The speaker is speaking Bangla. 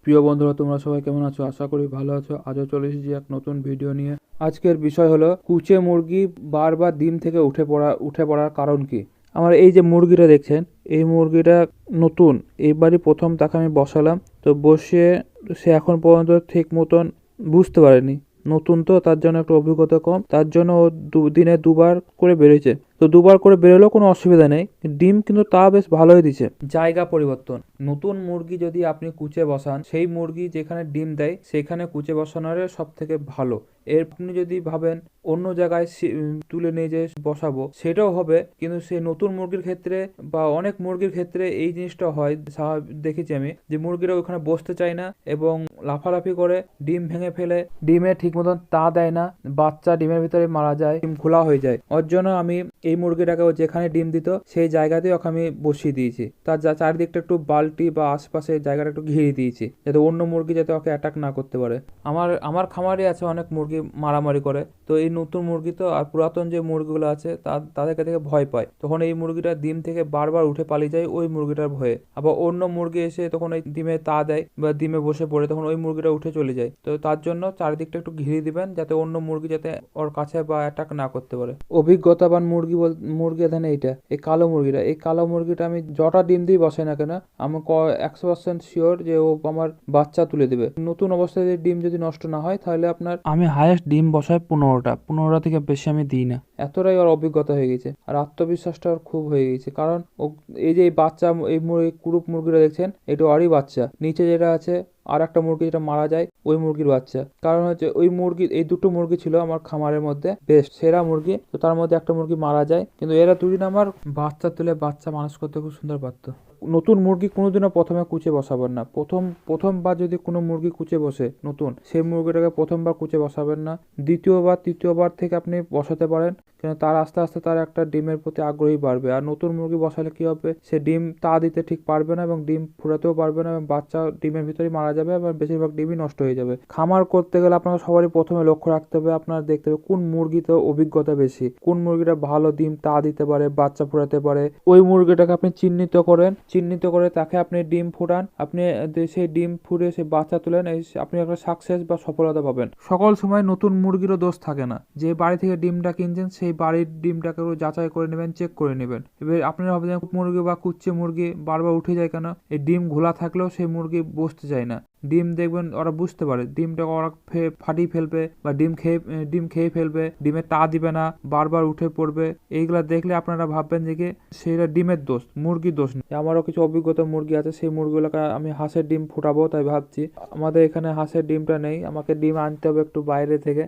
প্রিয় বন্ধুরা, তোমরা সবাই কেমন আছো? আশা করি ভালো আছো। আজও চলে এসেছি এক নতুন ভিডিও নিয়ে। আজকের বিষয় হলো কুচে মুরগি বারবার ডিম থেকে উঠে পড়ার কারণ কি। আমার এই যে মুরগিটা দেখছেন, এই মুরগিটা নতুন, এইবারই প্রথম তাকে আমি বসালাম। তো বসিয়ে সে এখন পর্যন্ত ঠিক মতন বুঝতে পারেনি। নতুন তো, তার জন্য একটু অভিজ্ঞতা কম, তার জন্য ও দিনে দুবার করে বেরোচ্ছে। তো দুবার করে বেরোলেও কোনো অসুবিধা নেই, ডিম কিন্তু তা বেশ ভালোই দিচ্ছে। জায়গা পরিবর্তন, নতুন মুরগি যদি আপনি কুচে বসান, সেই মুরগি যেখানে ডিম দেয় সেখানে কুচে বসানোর সব থেকে ভালো। এর আপনি যদি ভাবেন অন্য জায়গায় তুলে নিয়ে যে বসাবো, সেটাও হবে, কিন্তু সেই নতুন মুরগির ক্ষেত্রে বা অনেক মুরগির ক্ষেত্রে এই জিনিসটা হয়। দেখেছি আমি যে মুরগিরা ওখানে বসতে চায় না এবং লাফালাফি করে ডিম ভেঙে ফেলে, ডিমে ঠিক মতন তা দেয় না, বাচ্চা ডিমের ভিতরে মারা যায়, ডিম খোলা হয়ে যায়। ওর জন্য আমি এই মুরগিটাকে যেখানে ডিম দিত সেই জায়গাতেই ওকে আমি বসিয়ে দিয়েছি। তার চারিদিকটা একটু বালতি বা আশপাশে জায়গাটা একটু ঘিরে দিয়েছি, যাতে অন্য মুরগি যাতে ওকে অ্যাটাক না করতে পারে। আমার খামারে আছে অনেক মুরগি মারামারি করে। তো এই নতুন মুরগি তো, আর পুরাতন যে মুরগিগুলো আছে তাদেরকে দেখে ভয় পায়, তখন এই মুরগিটা ডিম থেকে বারবার উঠে পালিয়ে যায় ওই মুরগিটার ভয়ে। আবার অন্য মুরগি এসে তখন ওই ডিমে তা দেয় বা ডিমে বসে পড়ে, তখন ওই মুরগিটা উঠে চলে যায়। তো তার জন্য চারিদিকটা একটু ঘিরে দিবেন, যাতে অন্য মুরগি যাতে ওর কাছে বা অ্যাটাক না করতে পারে। অভিজ্ঞতাবান মুরগি এখানে এইটা, এই কালো মুরগিটা আমি যটা ডিম দিয়ে বসে না কেন, আমি 100% শিওর যে ও আমার বাচ্চা তুলে দেবে। নতুন অবস্থায় ডিম যদি নষ্ট না হয়, তাহলে আপনার আমি হায়েস্ট ডিম বসাই 15টা থেকে বেশি আমি দিই না। এতটাই ওর অভিজ্ঞতা হয়ে গেছে, আর আত্মবিশ্বাসটা ওর খুব হয়ে গেছে। কারণ ও এই যে বাচ্চা, এই কুরুপ মুরগিটা দেখছেন, এটা ওরই বাচ্চা। নিচে যেটা আছে আর একটা মুরগি যেটা মারা যায়, ওই মুরগির বাচ্চা। কারণ হচ্ছে ওই মুরগি, এই দুটো মুরগি ছিল আমার খামারের মধ্যে বেস্ট সেরা মুরগি। তো তার মধ্যে একটা মুরগি মারা যায়, কিন্তু এরা দুদিন আমার বাচ্চা তুলে বাচ্চা মানুষ করতে খুব সুন্দর পারতো। নতুন মুরগি কোনোদিনও প্রথমে কুচে বসাবেন না। প্রথমবার যদি কোনো মুরগি কুচে বসে নতুন, সেই মুরগিটাকে প্রথমবার কুচে বসাবেন না। দ্বিতীয়বার তৃতীয়বার থেকে আপনি বসাতে পারেন, কেন তার আস্তে আস্তে তার একটা ডিমের প্রতি আগ্রহী বাড়বে। আর নতুন মুরগি বসালে কি হবে, সে ডিম তা দিতে ঠিক পারবে না এবং ডিম ফুটাতেও পারবে না, এবং বাচ্চা ডিমের ভিতরেই মারা যাবে, এবং বেশিরভাগ ডিমই নষ্ট হয়ে যাবে। খামার করতে গেলে আপনাকে সবারই প্রথমে লক্ষ্য রাখতে হবে, আপনার দেখতে হবে কোন মুরগিতে অভিজ্ঞতা বেশি, কোন মুরগিটা ভালো ডিম তা দিতে পারে, বাচ্চা ফোটাতে পারে। ওই মুরগিটাকে আপনি চিহ্নিত করে তাকে আপনি ডিম ফুটান। আপনি সেই ডিম ফুটে সেই বাচ্চা তুলেন, আপনি একটা সাকসেস বা সফলতা পাবেন। সকল সময় নতুন মুরগিরও দোষ থাকে না। যে বাড়ি থেকে ডিমটা কিনছেন, সেই বাড়ির ডিমটাকে যাচাই করে নেবেন, চেক করে নেবেন। এবার আপনারা ভাবছেন মুরগি বা কুচ্ছে মুরগি বারবার উঠে যায় কেন, এই ডিম ঘোলা থাকলেও সেই মুরগি বসতে চায় না। ডিম দেখবেন ওরা বুঝতে পারে, ডিমটাকে ওরা ফাটিয়ে ফেলবে বা ডিম খেয়ে ফেলবে, ডিমে তা দিবে না, বারবার উঠে পড়বে। এইগুলা দেখলে আপনারা ভাববেন যে সেটা ডিমের দোষ, মুরগির দোষ নেই। আমারও কিছু অভিজ্ঞতা মুরগি আছে, সেই মুরগিগুলোকে আমি হাঁসের ডিম ফুটাবো তাই ভাবছি। আমাদের এখানে হাঁসের ডিমটা নেই, আমাকে ডিম আনতে হবে একটু বাইরে থেকে।